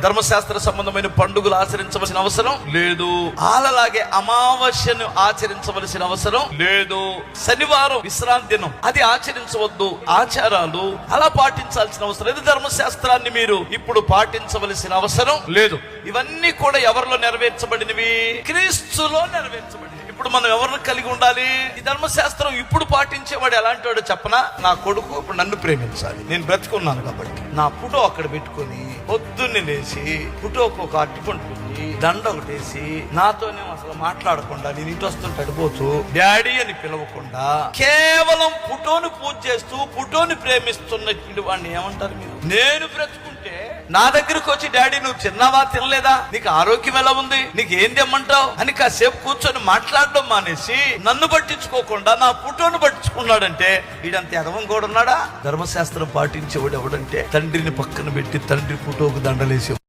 ధర్మశాస్త్ర సంబంధమైన పండుగలు ఆచరించవలసిన అవసరం లేదు. అలాగే అమావాస్యను ఆచరించవలసిన అవసరం లేదు. శనివారం విశ్రాంతి దినం, అది ఆచరించవద్దు. ఆచారాలు అలా పాటించాల్సిన అవసరం లేదు. ధర్మశాస్త్రాన్ని మీరు ఇప్పుడు పాటించవలసిన అవసరం లేదు. ఇవన్నీ కూడా ఎవరిలో నెరవేర్చబడినవి? క్రీస్తులో నెరవేర్చబడినవి. ఇప్పుడు మనం ఎవరిని కలిగి ఉండాలి? ఈ ధర్మశాస్త్రం ఇప్పుడు పాటించేవాడు ఎలాంటి వాడు చెప్పనా? నా కొడుకు ఇప్పుడు నన్ను ప్రేమించాలి, నేను బ్రతుకున్నాను కాబట్టి నా ఫోటో అక్కడ పెట్టుకొని పొద్దున్నే లేచి ఫోటోకు ఒక అట్టుకుంటుంది దండ ఒకటేసి నాతోనే అసలు మాట్లాడకుండా నేను ఇంటి వస్తుంటాడు పోతూ డాడీ అని పిలవకుండా కేవలం ఫోటోని పూజ చేస్తూ ఫోటోని ప్రేమిస్తున్న వాడిని ఏమంటారు మీరు? నేను బ్రతుకుంటే నా దగ్గరకు వచ్చి డాడీ నువ్వు తిన్నావా, తినలేదా, నీకు ఆరోగ్యం ఎలా ఉంది, నీకు ఏం తెమ్మంటావు అని కాసేపు కూర్చొని మాట్లాడడం మానేసి నన్ను పట్టించుకోకుండా నా ఫోటోను పట్టించుకున్నాడంటే వీడంత ఎదవం కూడా ఉన్నాడా? ధర్మశాస్త్రం పాటించేవాడు ఎవడంటే తండ్రిని పక్కన పెట్టి తండ్రి ఫోటోకు దండలేసి